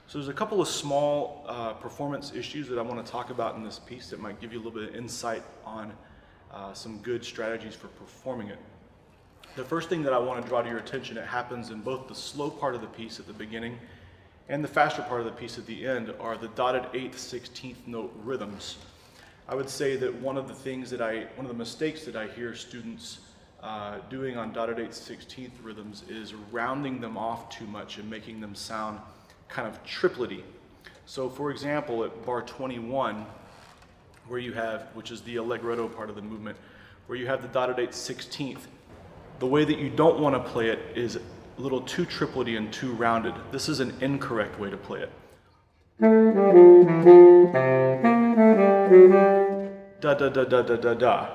So there's a couple of small performance issues that I want to talk about in this piece that might give you a little bit of insight on some good strategies for performing it. The first thing that I want to draw to your attention, it happens in both the slow part of the piece at the beginning and the faster part of the piece at the end, are the dotted 8th, 16th note rhythms. I would say that one of the mistakes that I hear students doing on dotted 8th, 16th rhythms is rounding them off too much and making them sound kind of triplety. So for example, at bar 21, where you have, which is the allegretto part of the movement, where you have the dotted 8th, 16th, the way that you don't want to play it is a little too triplety and too rounded. This is an incorrect way to play it. Da da da da da da da.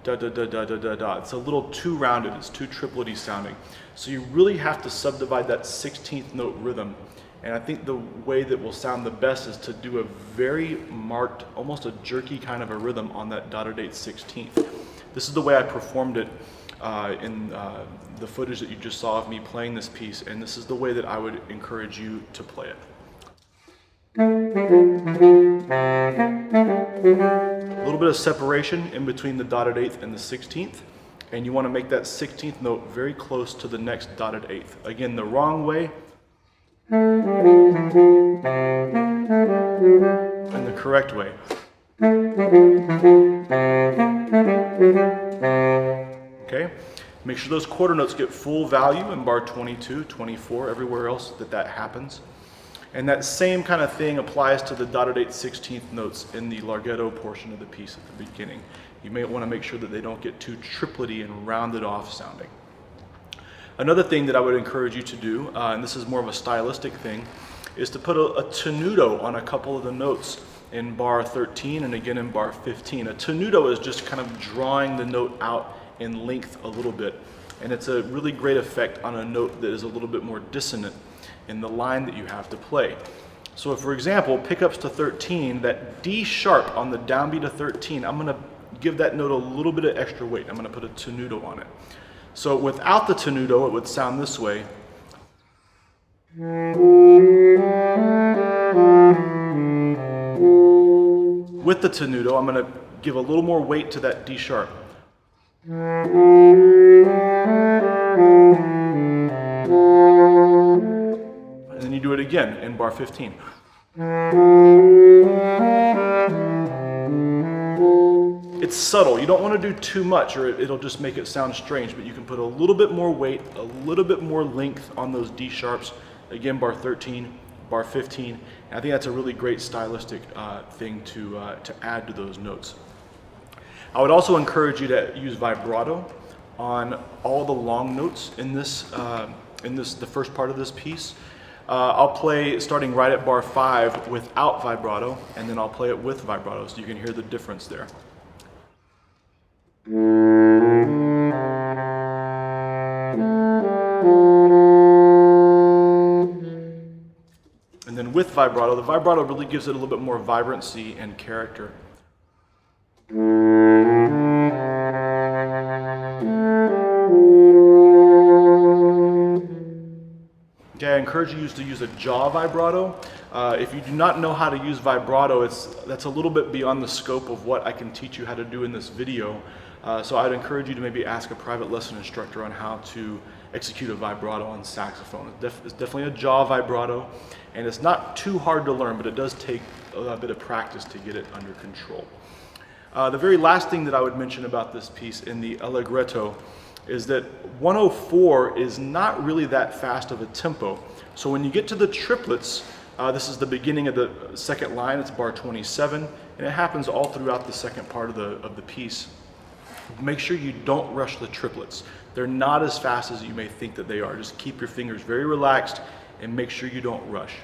Da da da da da da da. It's a little too rounded, it's too triplety sounding. So you really have to subdivide that 16th note rhythm. And I think the way that will sound the best is to do a very marked, almost a jerky kind of a rhythm on that dotted 8th, 16th. This is the way I performed it in the footage that you just saw of me playing this piece, and this is the way that I would encourage you to play it. A little bit of separation in between the dotted 8th and the 16th, and you want to make that 16th note very close to the next dotted 8th. Again, the wrong way and the correct way. Okay, make sure those quarter notes get full value in bar 22, 24, everywhere else that happens. And that same kind of thing applies to the dotted 8th, 16th notes in the larghetto portion of the piece at the beginning. You may want to make sure that they don't get too triplety and rounded off sounding. Another thing that I would encourage you to do, and this is more of a stylistic thing, is to put a tenuto on a couple of the notes in bar 13 and again in bar 15. A tenuto is just kind of drawing the note out in length a little bit, and it's a really great effect on a note that is a little bit more dissonant in the line that you have to play. So for example, pickups to 13, that D sharp on the downbeat of 13, I'm going to give that note a little bit of extra weight. I'm going to put a tenuto on it. So without the tenuto, it would sound this way. With the tenuto, I'm going to give a little more weight to that D sharp. And then you do it again in bar 15. It's subtle. You don't want to do too much or it'll just make it sound strange, but you can put a little bit more weight, a little bit more length on those D sharps. Again, bar 13, bar 15. And I think that's a really great stylistic thing to add to those notes. I would also encourage you to use vibrato on all the long notes in the first part of this piece. I'll play starting right at bar 5 without vibrato, and then I'll play it with vibrato so you can hear the difference there. And then with vibrato, the vibrato really gives it a little bit more vibrancy and character. Okay, I encourage you to use a jaw vibrato. If you do not know how to use vibrato, that's a little bit beyond the scope of what I can teach you how to do in this video. So I'd encourage you to maybe ask a private lesson instructor on how to execute a vibrato on saxophone. It's definitely a jaw vibrato, and it's not too hard to learn, but it does take a bit of practice to get it under control. The very last thing that I would mention about this piece in the allegretto is that 104 is not really that fast of a tempo. So when you get to the triplets, this is the beginning of the second line, it's bar 27, and it happens all throughout the second part of the piece. Make sure you don't rush the triplets. They're not as fast as you may think that they are. Just keep your fingers very relaxed and make sure you don't rush.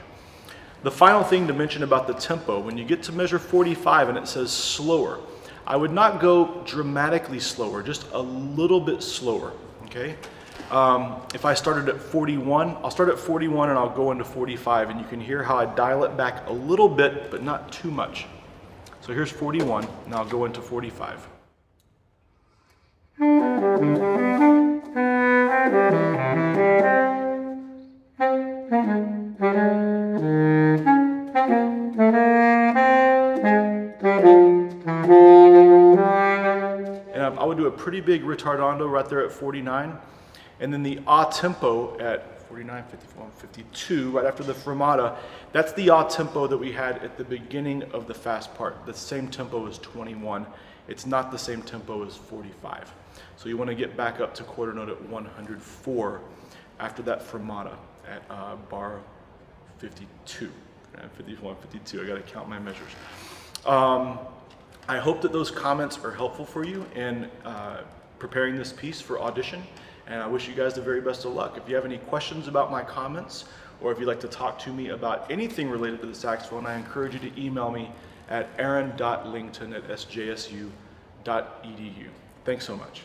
The final thing to mention about the tempo, when you get to measure 45 and it says slower, I would not go dramatically slower, just a little bit slower, okay? If I started at 41, I'll start at 41 and I'll go into 45, and you can hear how I dial it back a little bit, but not too much. So here's 41, and I'll go into 45. And I would do a pretty big ritardando right there at 49. And then the a tempo at 49, 51, 52, right after the fermata, that's the a tempo that we had at the beginning of the fast part. The same tempo as 21. It's not the same tempo as 45. So you want to get back up to quarter note at 104 after that fermata at bar 52. 51, 52, I gotta count my measures. I hope that those comments are helpful for you in preparing this piece for audition, and I wish you guys the very best of luck. If you have any questions about my comments, or if you'd like to talk to me about anything related to the saxophone, I encourage you to email me at aaron.lington@sjsu.edu. Thanks so much.